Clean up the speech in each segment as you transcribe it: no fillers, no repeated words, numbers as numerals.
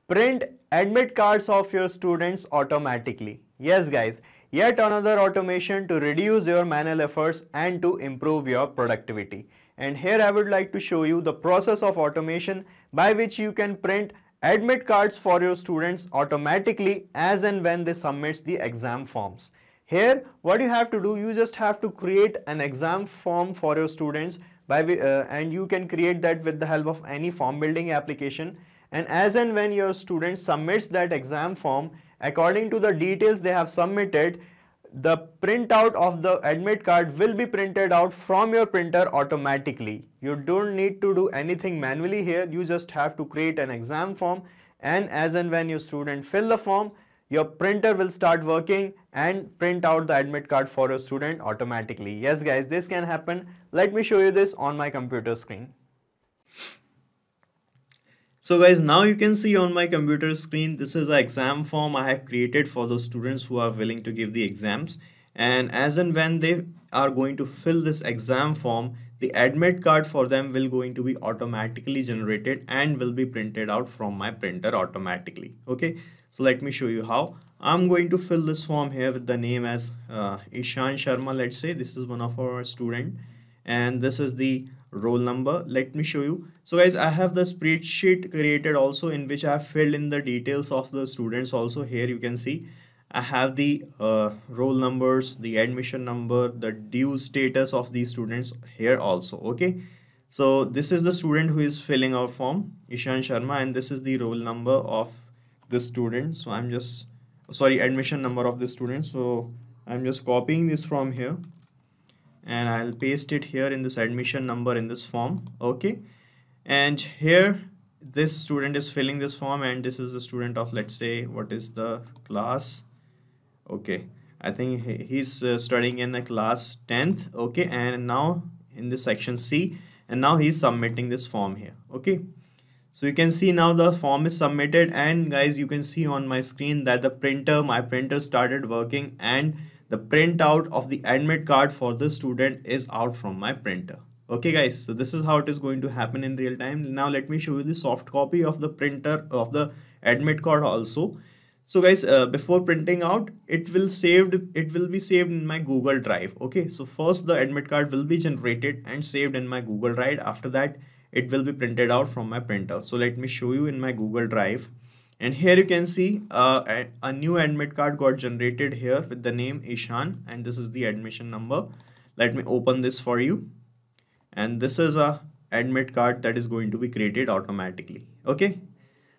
print admit cards of your students automatically. Yes guys, yet another automation to reduce your manual efforts and to improve your productivity. And here I would like to show you the process of automation by which you can print admit cards for your students automatically as and when they submit the exam forms. Here what you have to do, you just have to create an exam form for your students and you can create that with the help of any form building application. And as and when your student submits that exam form, according to the details they have submitted, the printout of the admit card will be printed out from your printer automatically. You don't need to do anything manually here. You just have to create an exam form, and as and when your student fill the form, your printer will start working and print out the admit card for your student automatically. Yes guys, this can happen. Let me show you this on my computer screen. So guys, now you can see on my computer screen, this is an exam form I have created for those students who are willing to give the exams. And as and when they are going to fill this exam form, the admit card for them will going to be automatically generated and will be printed out from my printer automatically. Okay, so let me show you how. I'm going to fill this form here with the name as Ishan Sharma. Let's say this is one of our student and this is the roll number. Let me show you. So guys, I have the spreadsheet created also in which I have filled in the details of the students also. Here you can see I have the roll numbers, the admission number, the due status of these students here also. Okay, so this is the student who is filling our form, Ishan Sharma, and this is the roll number of the student. So I'm just admission number of the student. So I'm just copying this from here and I'll paste it here in this admission number in this form. Okay, and here this student is filling this form and this is the student of, let's say, what is the class? Okay, I think he's studying in a class 10th. Okay, and now in this section C, and now he's submitting this form here. Okay, so you can see now the form is submitted, and guys, you can see on my screen that my printer started working and the printout of the admit card for the student is out from my printer. Okay guys, so this is how it is going to happen in real time. Now let me show you the soft copy of the printer of the admit card also. So guys, before printing out, it will be saved in my Google Drive. Okay, so first the admit card will be generated and saved in my Google Drive. After that, it will be printed out from my printer. So let me show you in my Google Drive. And here you can see a new admit card got generated here with the name Ishan, and this is the admission number. Let me open this for you. And this is a admit card that is going to be created automatically. Okay,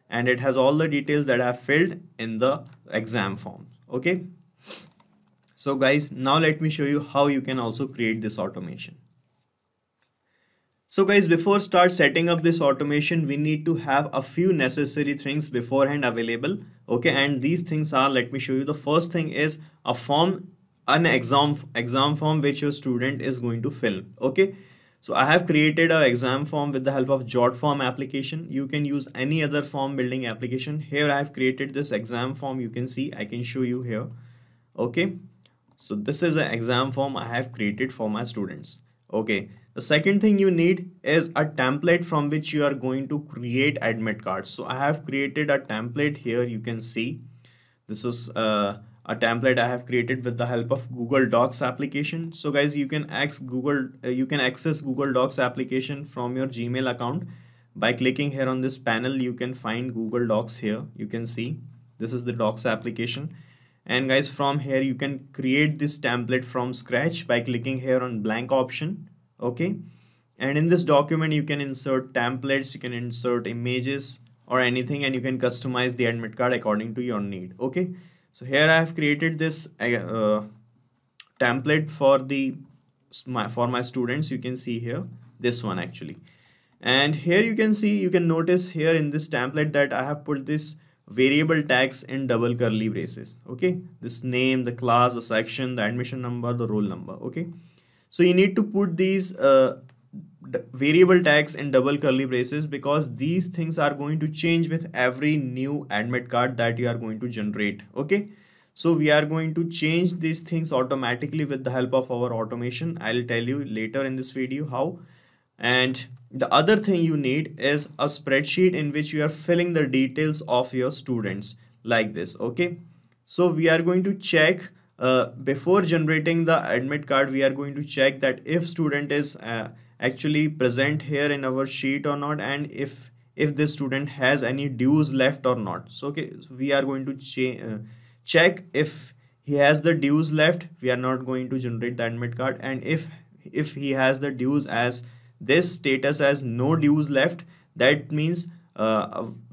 and it has all the details that I have filled in the exam form. Okay, so guys, now let me show you how you can also create this automation. So guys, before start setting up this automation, we need to have a few necessary things beforehand available. Okay, and these things are, let me show you. The first thing is a form, an exam form which your student is going to fill. Okay, so I have created an exam form with the help of Jotform application. You can use any other form building application. Here I have created this exam form. You can see, I can show you here. Okay, so this is an exam form I have created for my students. Okay, the second thing you need is a template from which you are going to create admit cards. So I have created a template here. You can see this is a template I have created with the help of Google Docs application. So guys, you can access Google Docs application from your Gmail account by clicking here on this panel. You can find Google Docs here. You can see this is the Docs application. And guys, from here you can create this template from scratch by clicking here on blank option. Okay, and in this document you can insert templates, you can insert images or anything, and you can customize the admit card according to your need. Okay, so here I have created this template for my students. You can see here this one actually, and here you can see, you can notice here in this template that I have put this variable tags in double curly braces. Okay, this name, the class, the section, the admission number, the roll number. Okay, so you need to put these variable tags in double curly braces because these things are going to change with every new admit card that you are going to generate. Okay, so we are going to change these things automatically with the help of our automation. I'll tell you later in this video how. And The other thing you need is a spreadsheet in which you are filling the details of your students like this. Okay, so we are going to check before generating the admit card, we are going to check that if student is actually present here in our sheet or not, and if this student has any dues left or not. So okay, so we are going to check if he has the dues left, we are not going to generate the admit card, and if he has the dues as this status as no dues left, that means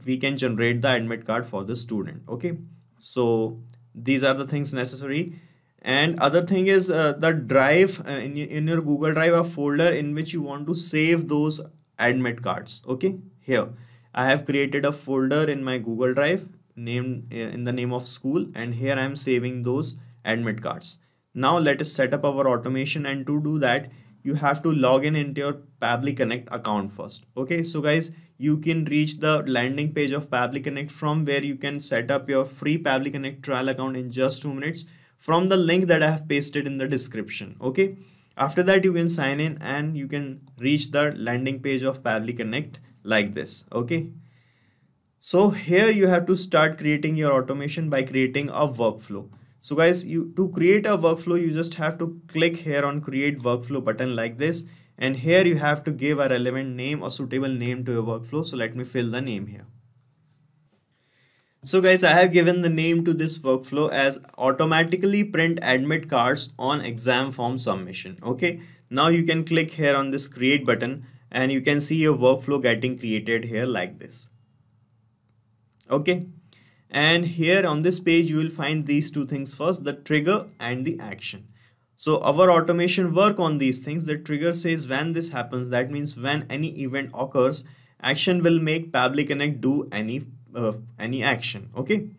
we can generate the admit card for the student. Okay, so these are the things necessary. And other thing is the drive in your Google Drive, a folder in which you want to save those admit cards. Okay, here I have created a folder in my Google Drive named in the name of school, and here I am saving those admit cards. Now let us set up our automation, and to do that you have to log in into your Pabbly Connect account first. Okay, so guys, you can reach the landing page of Pabbly Connect from where you can set up your free Pabbly Connect trial account in just 2 minutes from the link that I have pasted in the description. Okay, after that you can sign in and you can reach the landing page of Pabbly Connect like this. Okay, so here you have to start creating your automation by creating a workflow. So guys, you to create a workflow, you just have to click here on create workflow button like this, and here you have to give a relevant name, a suitable name to your workflow. So let me fill the name here. So guys, I have given the name to this workflow as automatically print admit cards on exam form submission. Okay, now you can click here on this create button and you can see your workflow getting created here like this. Okay, and here on this page you will find these two things first, the trigger and the action. So our automation work on these things. The trigger says when this happens, that means when any event occurs, action will make Pabbly Connect do any action. Okay,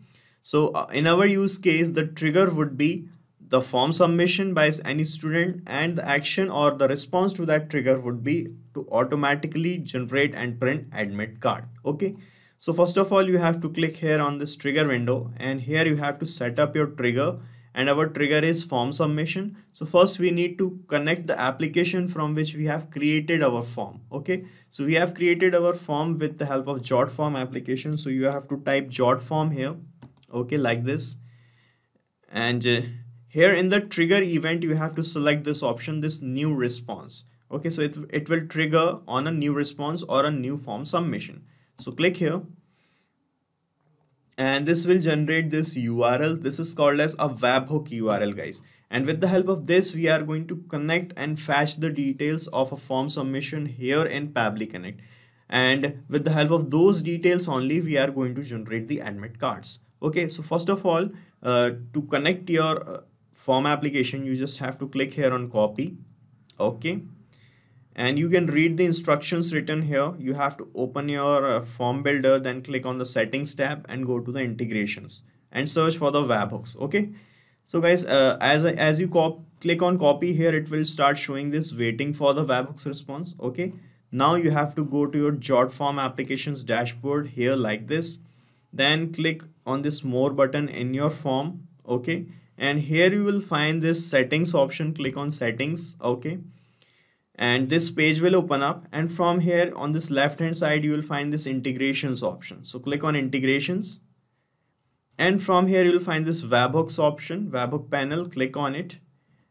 so in our use case, the trigger would be the form submission by any student, and the action or the response to that trigger would be to automatically generate and print admit card. Okay, so first of all you have to click here on this trigger window, and here you have to set up your trigger, and our trigger is form submission. So first we need to connect the application from which we have created our form. Okay, so we have created our form with the help of Jotform application. So you have to type Jotform here. Okay, like this, and here in the trigger event you have to select this option, this new response. Okay, so it will trigger on a new response or a new form submission. So click here, and this will generate this URL. This is called as a webhook URL, guys. And with the help of this, we are going to connect and fetch the details of a form submission here in Pabbly Connect. And with the help of those details only, we are going to generate the admit cards. Okay, so first of all, to connect your form application, you just have to click here on copy. Okay, and you can read the instructions written here. You have to open your form builder, then click on the settings tab and go to the integrations and search for the webhooks. Okay, so guys, as you click on copy here, it will start showing this waiting for the webhooks response. Okay, now you have to go to your Jotform applications dashboard here like this, then click on this more button in your form. Okay, and here you will find this settings option. Click on settings. Okay, and this page will open up, and from here on this left hand side you will find this integrations option. So click on integrations, and from here you will find this webhooks option, webhook panel. Click on it,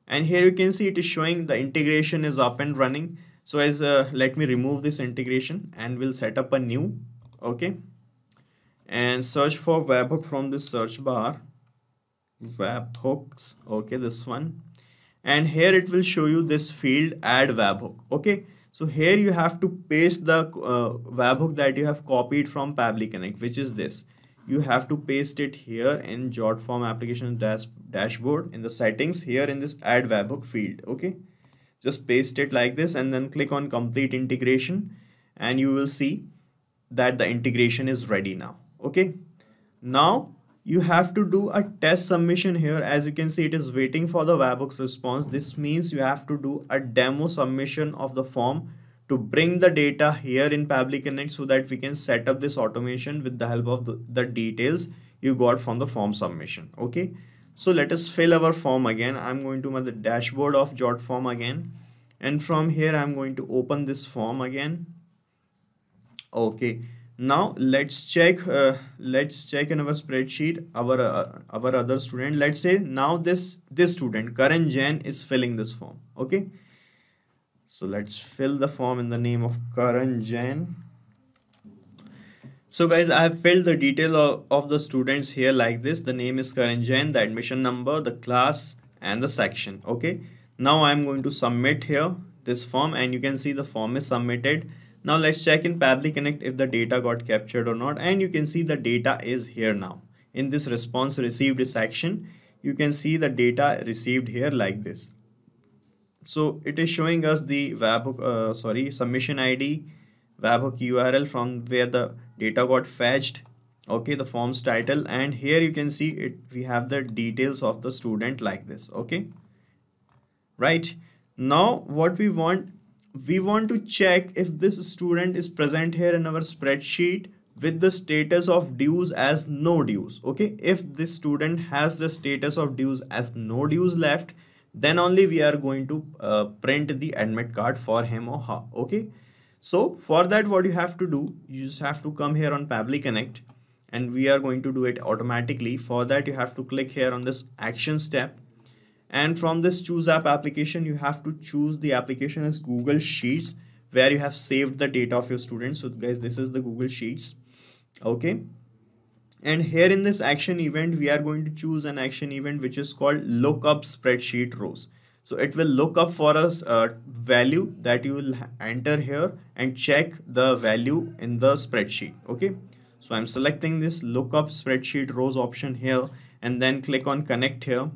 and here you can see it is showing the integration is up and running. So as let me remove this integration and we'll set up a new. Okay, and search for webhook from this search bar, webhooks. Okay, this one, and here it will show you this field add webhook. Okay, so here you have to paste the webhook that you have copied from Pabbly Connect, which is this. You have to paste it here in Jotform application dashboard in the settings here in this add webhook field. Okay, just paste it like this and then click on complete integration, and you will see that the integration is ready now. Okay, now you have to do a test submission here. As you can see, it is waiting for the webhooks response. This means you have to do a demo submission of the form to bring the data here in Pabbly Connect so that we can set up this automation with the help of the details you got from the form submission. Okay, so let us fill our form again. I'm going to the dashboard of Jotform again, and from here I'm going to open this form again. Okay, now let's check in our spreadsheet our other student. Let's say now this student Karan Jain is filling this form. Okay, so let's fill the form in the name of Karan Jain. So guys, I have filled the detail of the students here like this. The name is Karan Jain, the admission number, the class, and the section. Okay. Now I'm going to submit here this form, and you can see the form is submitted. Now let's check in Pabbly Connect if the data got captured or not. And you can see the data is here now. In this response received section, you can see the data received here like this. So it is showing us the submission ID, webhook URL from where the data got fetched, okay, the form's title, and here you can see it, we have the details of the student like this. Okay, right. Now what we want to check if this student is present here in our spreadsheet with the status of dues as no dues. Okay, if this student has the status of dues as no dues left, then only we are going to print the admit card for him or her. Okay, so for that, what you have to do, you just have to come here on Pabbly Connect, and we are going to do it automatically. For that, you have to click here on this Actions tab, and from this Choose App application, you have to choose the application as Google Sheets, where you have saved the data of your students. So guys, this is the Google Sheets. Okay, and here in this action event, we are going to choose an action event which is called Lookup Spreadsheet Rows. So it will look up for us value that you will enter here and check the value in the spreadsheet. Okay, so I'm selecting this Lookup Spreadsheet Rows option here, and then click on Connect here.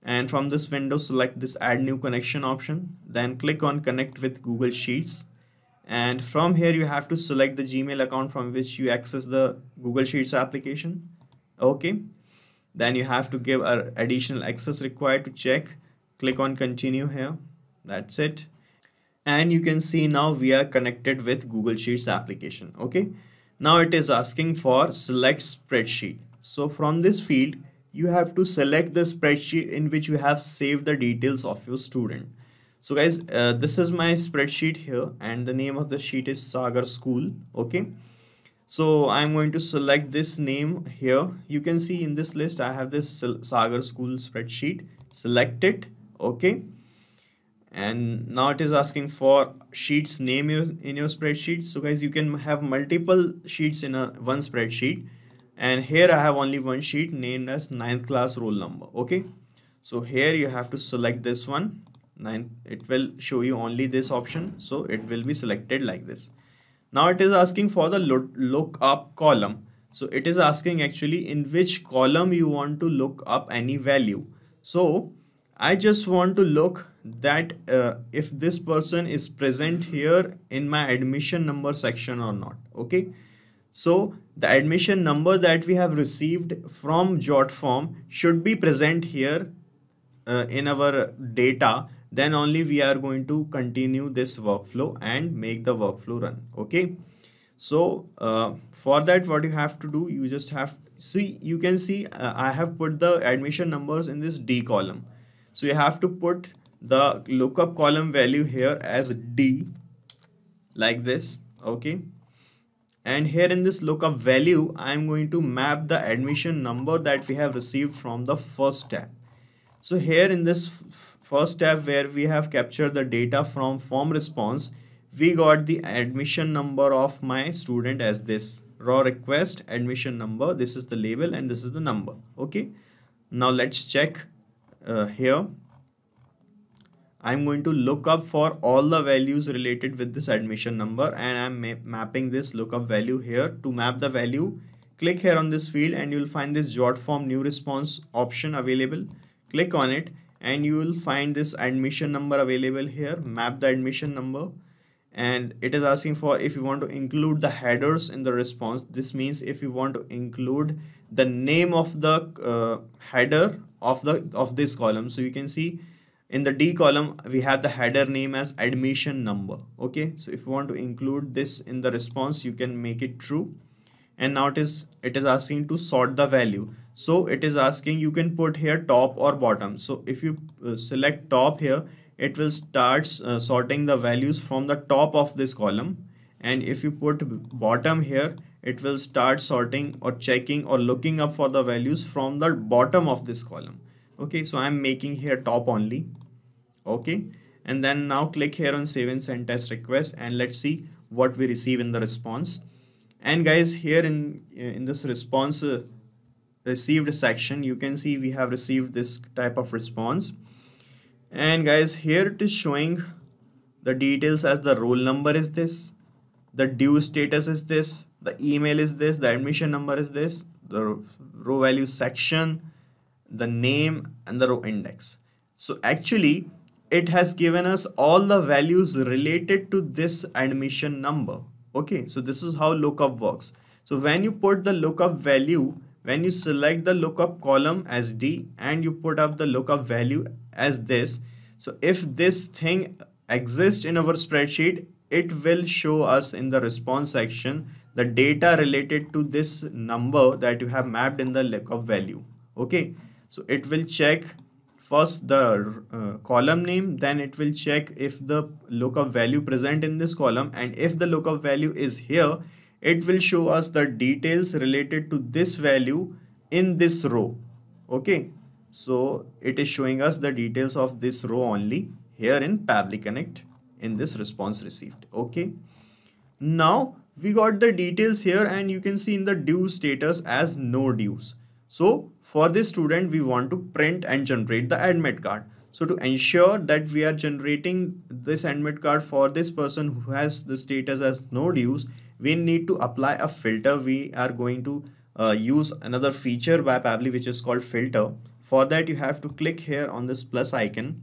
And from this window, select this Add New Connection option. Then click on Connect with Google Sheets. And from here, you have to select the Gmail account from which you access the Google Sheets application. Okay, then you have to give additional access required to check. Click on Continue here. That's it. And you can see now we are connected with Google Sheets application. Okay, now it is asking for select spreadsheet. So from this field, you have to select the spreadsheet in which you have saved the details of your student. So guys, this is my spreadsheet here, and the name of the sheet is Sagar School. Okay, so I'm going to select this name here. You can see in this list I have this Sagar School spreadsheet. Select it. Okay, and now it is asking for sheets name in your spreadsheet. So guys, you can have multiple sheets in one spreadsheet, and here I have only one sheet named as 9th class roll number. Okay, so here you have to select this one. It will show you only this option, so it will be selected like this. Now it is asking for the look up column. So it is asking actually in which column you want to look up any value. So I just want to look that if this person is present here in my admission number section or not. Okay, so the admission number that we have received from Jotform should be present here in our data. Then only we are going to continue this workflow and make the workflow run. Okay, so for that, what you have to do, you just have see, you can see I have put the admission numbers in this D column. So you have to put the lookup column value here as D like this. Okay, and here in this lookup value, I'm going to map the admission number that we have received from the first tab. So here in this first tab where we have captured the data from form response, we got the admission number of my student as this raw request admission number. This is the label and this is the number. Okay, now let's check here. I'm going to look up for all the values related with this admission number, and I'm mapping this lookup value here. To map the value, click here on this field and you will find this Jotform new response option available. Click on it and you will find this admission number available here. Map the admission number, and it is asking for if you want to include the headers in the response. This means if you want to include the name of the header of this column. So you can see in the D column we have the header name as admission number. Okay, so if you want to include this in the response, you can make it true. And now it is asking to sort the value. So it is asking, you can put here top or bottom. So if you select top here, it will start sorting the values from the top of this column, and if you put bottom here, it will start sorting or checking or looking up for the values from the bottom of this column. Okay, so I'm making here top only. Okay, and then now click here on save and send test request, and let's see what we receive in the response. And guys, here in this response received section, you can see we have received this type of response. And guys, here it is showing the details as the roll number is this, the due status is this, the email is this, the admission number is this, the row value section, the name, and the row index. So actually it has given us all the values related to this admission number. Okay, so this is how lookup works. So when you put the lookup value, when you select the lookup column as D and you put up the lookup value as this, so if this thing exists in our spreadsheet, it will show us in the response section the data related to this number that you have mapped in the lookup value. Okay, so it will check first the column name, then it will check if the lookup value present in this column, and if the lookup value is here, it will show us the details related to this value in this row. Okay, so it is showing us the details of this row only here in Pabbly Connect in this response received. Okay, now we got the details here, and you can see in the due status as no dues. So for this student, we want to print and generate the admit card. So to ensure that we are generating this admit card for this person who has the status as no dues, we need to apply a filter. We are going to use another feature by Pabbly which is called filter. For that, you have to click here on this plus icon.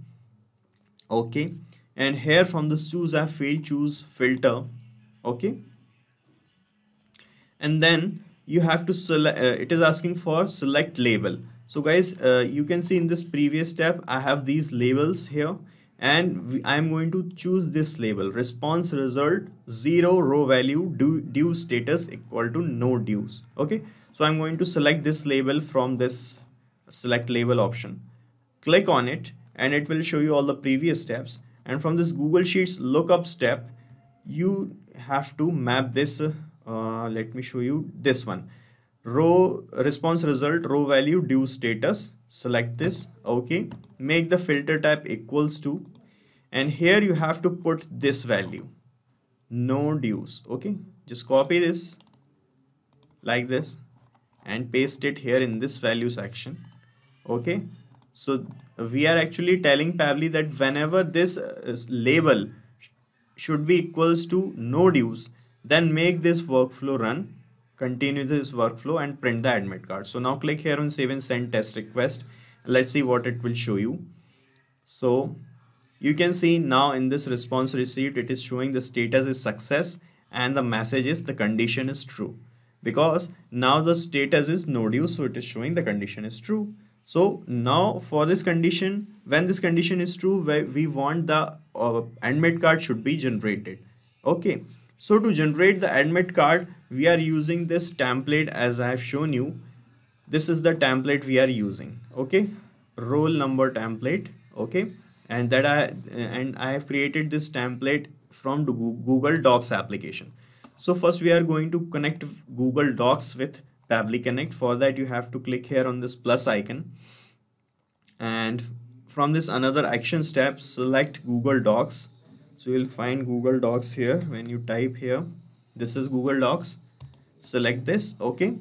Okay, and here from this choose a field, choose filter. Okay, and then you have to select, it is asking for select label. So guys, you can see in this previous step I have these labels here, and I am going to choose this label, response result 0 row value due status equal to no dues. Okay, so I'm going to select this label from this select label option. Click on it and it will show you all the previous steps, and from this Google Sheets lookup step you have to map this. Let me show you this one, row response result row value due status. Select this. Okay, make the filter type equals to, and here you have to put this value, no dues. Okay, just copy this like this and paste it here in this value section. Okay, so we are actually telling Pabbly that whenever this label should be equals to no dues, then make this workflow run, continue this workflow and print the admit card. So now click here on save and send test request. Let's see what it will show you. So you can see now in this response received, it is showing the status is success and the message is the condition is true, because now the status is no dues, so it is showing the condition is true. So now for this condition, when this condition is true, we want the admit card should be generated. Okay, so to generate the admit card, we are using this template as I have shown you. This is the template we are using. Okay, roll number template. Okay, and that I have created this template from the Google Docs application. So first we are going to connect Google Docs with Pabbly Connect. For that you have to click here on this plus icon, and from this another action step, select Google Docs. So you'll find Google Docs here. When you type here, this is Google Docs, select this. Okay,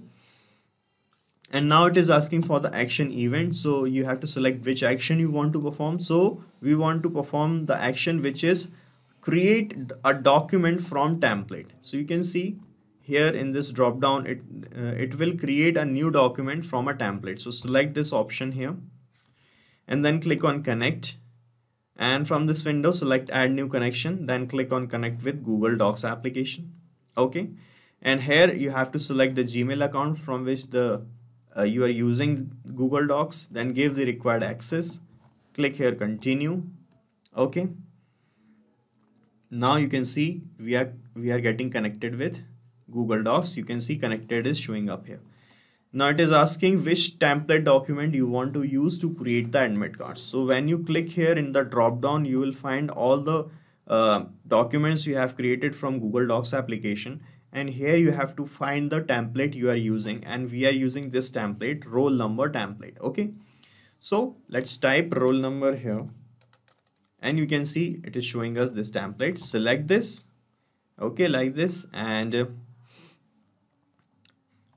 and now it is asking for the action event, so you have to select which action you want to perform. So we want to perform the action which is create a document from template. So you can see here in this drop down, it will create a new document from a template. So select this option here and then click on connect, and from this window select add new connection, then click on connect with Google Docs application. Okay, and here you have to select the Gmail account from which the you are using Google Docs, then give the required access, click here continue. Okay, now you can see we are getting connected with Google Docs. You can see connected is showing up here. Now it is asking which template document you want to use to create the admit cards. So when you click here in the drop down, you will find all the documents you have created from Google Docs application, and here you have to find the template you are using, and we are using this template, roll number template. Okay, so let's type roll number here, and you can see it is showing us this template. Select this, okay, like this, and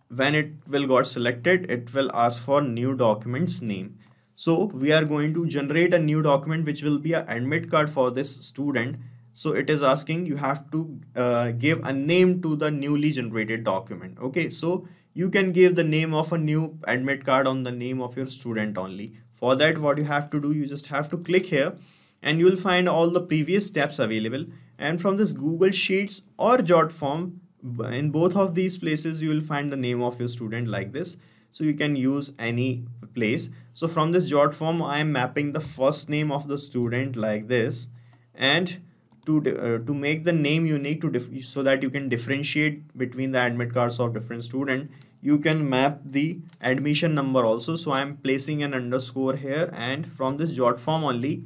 when it will got selected, it will ask for new documents name. So we are going to generate a new document which will be an admit card for this student. So it is asking you have to give a name to the newly generated document. Okay, so you can give the name of a new admit card on the name of your student only. For that, what you have to do, you just have to click here, and you will find all the previous steps available. And from this Google Sheets or Jotform, in both of these places you will find the name of your student like this, so you can use any place. So from this Jotform, I am mapping the first name of the student like this, and to make the name unique so that you can differentiate between the admit cards of different student, you can map the admission number also. So I am placing an underscore here, and from this Jotform only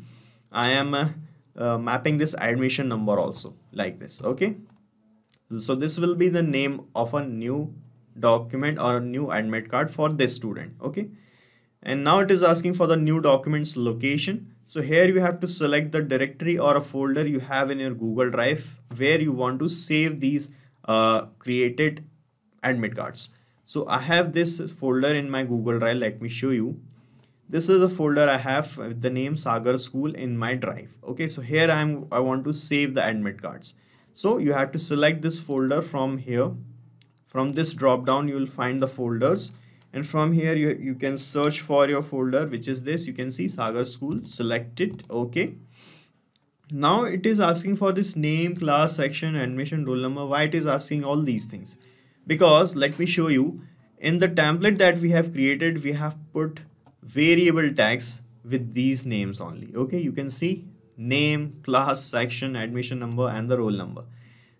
I am mapping this admission number also like this. Okay, so this will be the name of a new document or a new admit card for this student. Okay, and now it is asking for the new documents location. So here you have to select the directory or a folder you have in your Google Drive where you want to save these created admit cards. So I have this folder in my Google Drive. Let me show you. This is a folder I have with the name Sagar School in my drive. Okay, so here I want to save the admit cards. So you have to select this folder from here. From this drop down, you will find the folders, and from here you can search for your folder, which is this. You can see Sagar School, select it. Okay, now it is asking for this name, class, section, admission, roll number. Why it is asking all these things? Because let me show you, in the template that we have created, we have put variable tags with these names only. Okay, you can see name, class, section, admission number, and the roll number.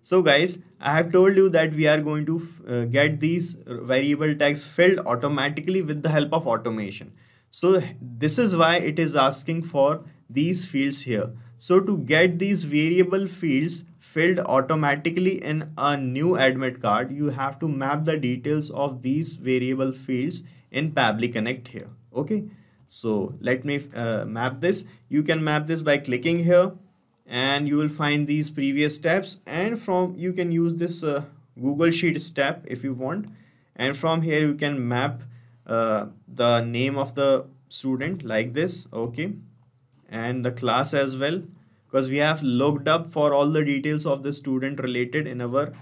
So guys, I have told you that we are going to get these variable tags filled automatically with the help of automation. So this is why it is asking for these fields here. So to get these variable fields filled automatically in a new admit card, you have to map the details of these variable fields in Pabbly Connect here. Okay, so let me map this. You can map this by clicking here, and you will find these previous steps, and from you can use this Google Sheet step if you want, and from here you can map the name of the student like this. Okay, and the class as well, because we have looked up for all the details of the student related in our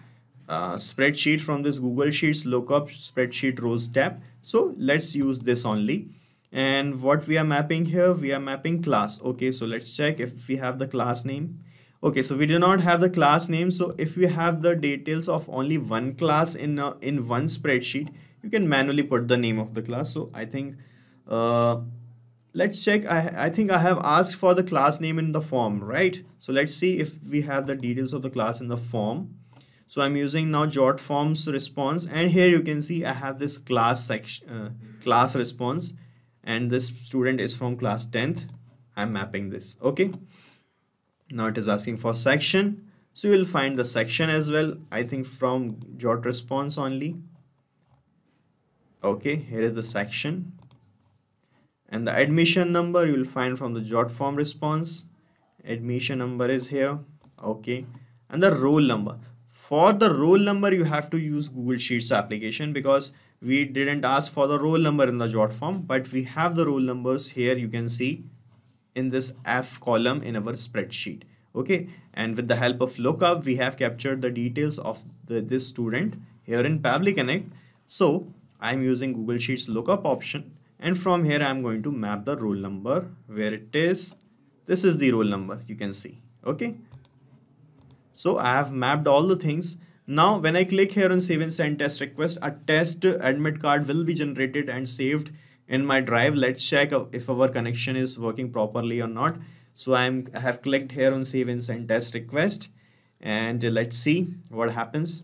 spreadsheet from this Google Sheets lookup spreadsheet rows tab. So let's use this only. And what we are mapping here, we are mapping class. Okay, so let's check if we have the class name. Okay, so we do not have the class name. So if we have the details of only one class in one spreadsheet, you can manually put the name of the class. So I think let's check. I think I have asked for the class name in the form, right? So let's see if we have the details of the class in the form. So I'm using now Jotform's response, and here you can see I have this class section, class response, and this student is from class 10th. I'm mapping this. Okay, now it is asking for section, so you will find the section as well, I think from Jot response only. Okay, here is the section, and the admission number you will find from the Jotform response. Admission number is here. Okay, and the roll number. For the roll number, you have to use Google Sheets application, because we didn't ask for the roll number in the Jotform, but we have the roll numbers here. You can see in this F column in our spreadsheet. Okay, and with the help of lookup, we have captured the details of this student here in Pabbly Connect. So I'm using Google Sheets lookup option, and from here I'm going to map the roll number where it is. This is the roll number, you can see. Okay, so I have mapped all the things. Now when I click here on save and send test request, a test admit card will be generated and saved in my drive. Let's check if our connection is working properly or not. So I have clicked here on save and send test request, and let's see what happens.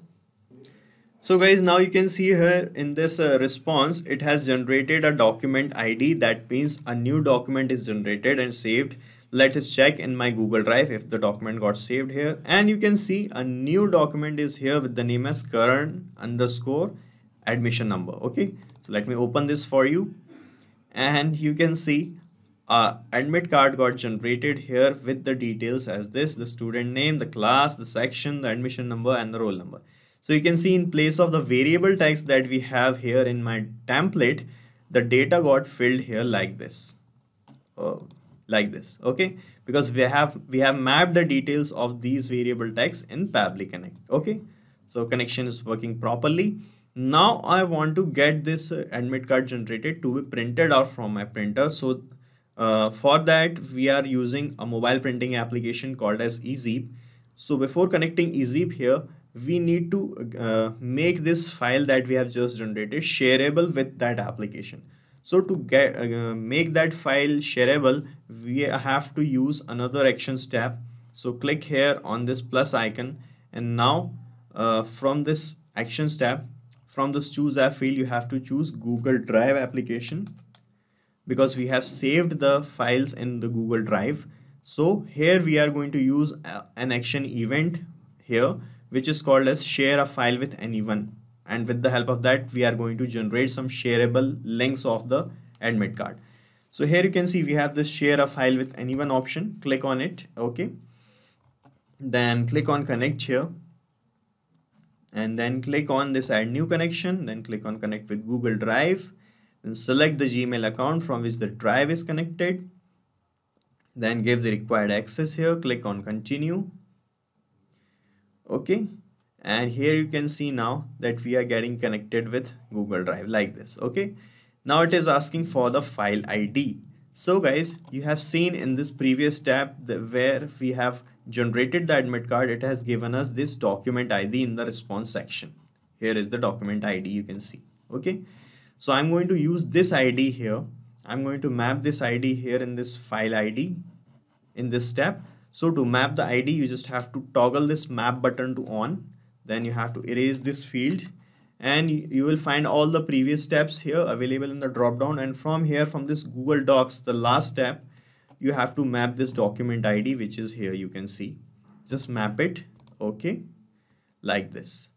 So guys, now you can see here in this response, it has generated a document ID. That means a new document is generated and saved. Let us check in my Google Drive if the document got saved here, and you can see a new document is here with the name as current underscore admission number. Okay, so let me open this for you, and you can see admit card got generated here with the details as this: the student name, the class, the section, the admission number, and the roll number. So you can see in place of the variable text that we have here in my template, the data got filled here like this. uh, like this, okay, because we have mapped the details of these variable text in Pabbly Connect. Okay, so connection is working properly. Now I want to get this admit card generated to be printed out from my printer. So for that we are using a mobile printing application called as ezeep. So before connecting ezeep here, we need to make this file that we have just generated shareable with that application. So to get make that file shareable, we have to use another actions tab. So click here on this plus icon, and now from this actions tab, from this choose app field, you have to choose Google Drive application, because we have saved the files in the Google Drive. So here we are going to use an action event here, which is called as share a file with anyone, and with the help of that we are going to generate some shareable links of the admit card. So here you can see we have this share a file with anyone option. Click on it. Okay, then click on connect here, and then click on this add new connection, then click on connect with Google Drive, then select the Gmail account from which the drive is connected, then give the required access here, click on continue. Okay, and here you can see now that we are getting connected with Google Drive like this. Okay, now it is asking for the file ID. So guys, you have seen in this previous tab where we have generated the admit card, it has given us this document ID in the response section. Here is the document ID, you can see. Okay, so I'm going to use this ID here. I'm going to map this ID here in this file ID in this step. So to map the ID, you just have to toggle this map button to on. Then you have to erase this field, and you will find all the previous steps here available in the drop down. And from here, from this Google Docs, the last step, you have to map this document ID, which is here, you can see. Just map it. Okay, like this.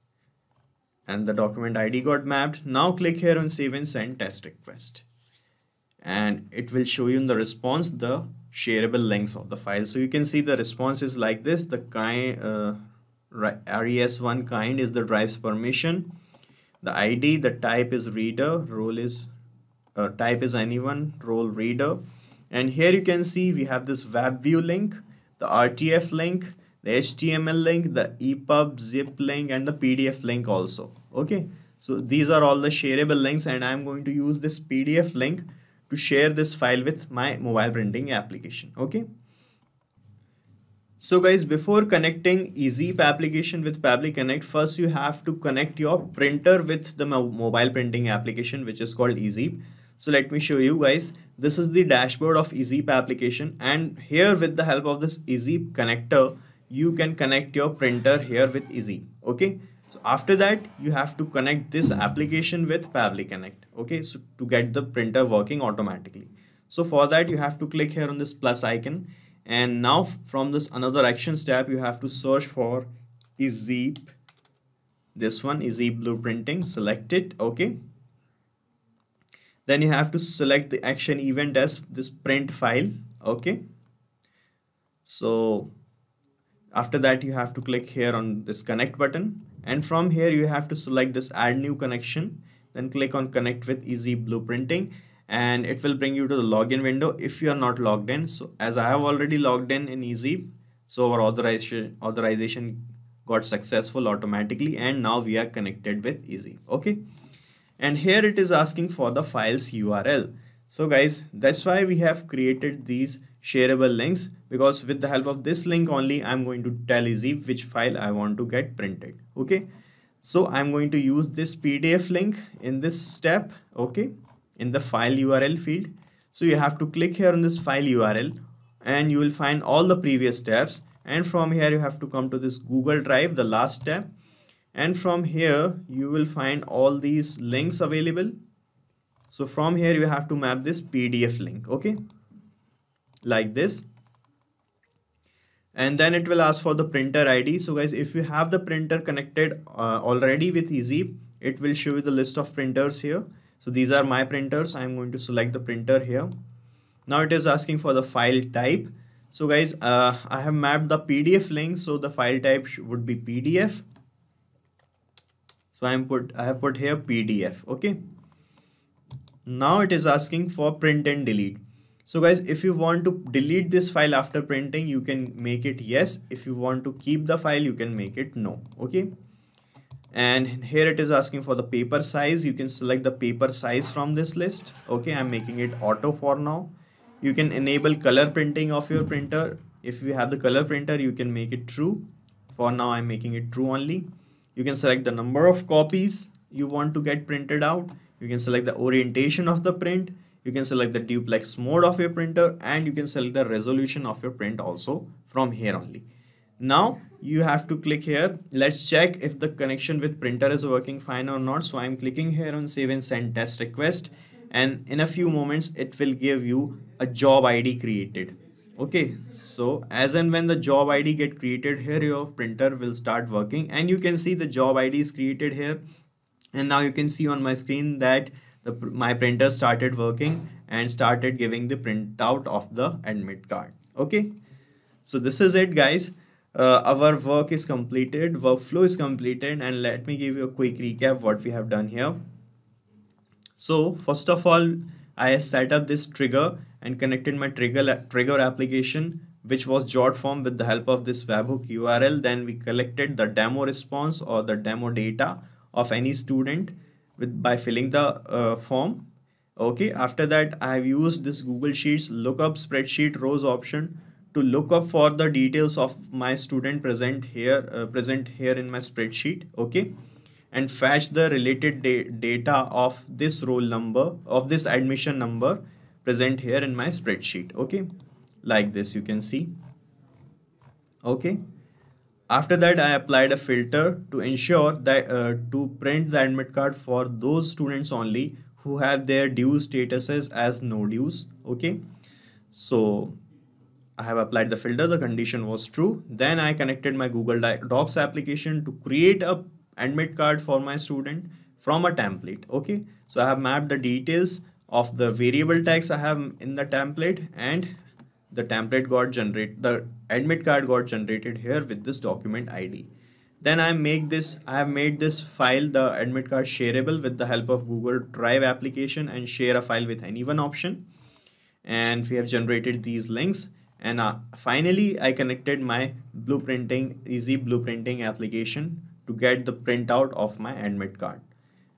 And the document ID got mapped. Now click here on save and send test request, and it will show you in the response the shareable links of the file. So you can see the response is like this. The kind res1 kind is the drive's permission, the ID, the type is reader, role is type is anyone, role reader. And here you can see we have this web view link, the RTF link, the HTML link, the EPUB zip link, and the PDF link also. Okay, so these are all the shareable links, and I'm going to use this PDF link to share this file with my mobile printing application. Okay, so guys, before connecting ezeep application with Pabbly Connect, first you have to connect your printer with the mobile printing application, which is called ezeep. So let me show you guys. This is the dashboard of ezeep application, and here with the help of this ezeep connector, you can connect your printer here with ezeep. Okay, so after that you have to connect this application with Pabbly Connect. Okay, so to get the printer working automatically. So for that you have to click here on this plus icon, and now from this another actions tab, you have to search for ezeep, this one, ezeep blueprinting, select it. Okay, then you have to select the action event as this print file. Okay, so after that you have to click here on this connect button, and from here you have to select this add new connection, then click on connect with ezeep blueprinting, and it will bring you to the login window if you are not logged in. So as I have already logged in ezeep, so our authorization got successful automatically, and now we are connected with ezeep. Okay, and here it is asking for the file's URL. So guys, that's why we have created these shareable links, because with the help of this link only I'm going to tell ezeep which file I want to get printed. Okay, so I'm going to use this PDF link in this step. Okay, in the file URL field. So you have to click here on this file URL, and you will find all the previous steps, and from here you have to come to this Google Drive, the last step, and from here you will find all these links available. So from here you have to map this PDF link. Okay, like this. and then it will ask for the printer ID. So guys, if you have the printer connected already with ezeep, it will show you the list of printers here. So these are my printers. I'm going to select the printer here. Now it is asking for the file type. So guys, I have mapped the PDF link, so the file type would be PDF. So I have put here PDF. Okay. Now it is asking for print and delete. So guys, if you want to delete this file after printing, you can make it yes. If you want to keep the file, you can make it no. Okay. And here it is asking for the paper size. You can select the paper size from this list. Okay, I'm making it auto for now. You can enable color printing of your printer. If you have the color printer, you can make it true. For now, I'm making it true only. You can select the number of copies you want to get printed out. You can select the orientation of the print. You can select the duplex mode of your printer, and you can select the resolution of your print also from here only. Now you have to click here. Let's check if the connection with printer is working fine or not. So I'm clicking here on save and send test request, and in a few moments it will give you a job ID created. Okay, so as and when the job ID get created here, your printer will start working, and you can see the job ID is created here. And now you can see on my screen that my printer started working and started giving the printout of the admit card. Okay, so this is it, guys. Our work is completed, workflow is completed, and let me give you a quick recap what we have done here. So first of all, I set up this trigger and connected my trigger application, which was Jotform, with the help of this webhook URL. Then we collected the demo response or the demo data of any student by filling the form. Okay, after that I have used this Google Sheets lookup spreadsheet rows option to look up for the details of my student present here in my spreadsheet. Okay, and fetch the related data of this roll number, of this admission number present here in my spreadsheet. Okay, like this you can see. Okay, after that I applied a filter to ensure that to print the admit card for those students only who have their due statuses as no dues. Okay, so I have applied the filter, the condition was true. Then I connected my Google Docs application to create a admit card for my student from a template. Okay, so I have mapped the details of the variable tags I have in the template, and the template got generated, the admit card got generated here with this document ID. Then I have made this file, the admit card, shareable with the help of Google Drive application and share a file with anyone option. And we have generated these links. And finally, I connected my ezeep blueprinting application to get the printout of my admit card.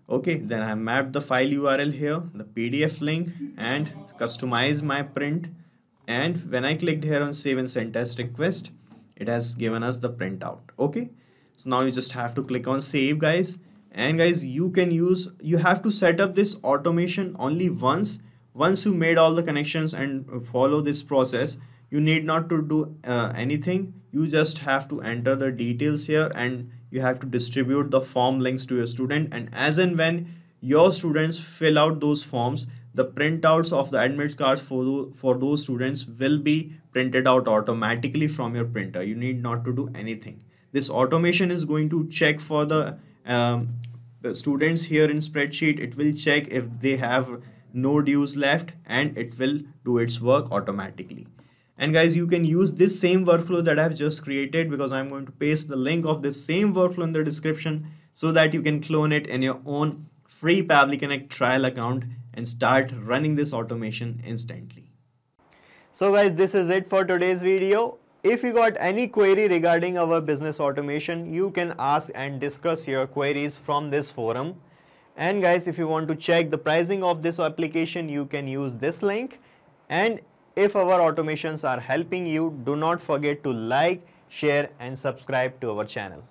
Okay, then I mapped the file URL here, the PDF link, and customized my print. And when I clicked here on save and send test request, it has given us the printout. Okay, so now you just have to click on save, guys. And guys, you have to set up this automation only once you made all the connections and follow this process. You need not to do anything. You just have to enter the details here, and you have to distribute the form links to your student. And as and when your students fill out those forms, the printouts of the admit cards for those students will be printed out automatically from your printer. You need not to do anything. This automation is going to check for the students here in spreadsheet. It will check if they have no dues left, and it will do its work automatically. And guys, you can use this same workflow that I've just created, because I'm going to paste the link of this same workflow in the description so that you can clone it in your own free Pabbly Connect trial account and start running this automation instantly. So guys, this is it for today's video. If you got any query regarding our business automation, you can ask and discuss your queries from this forum. And guys, if you want to check the pricing of this application, you can use this link. And if our automations are helping you, do not forget to like, share and subscribe to our channel.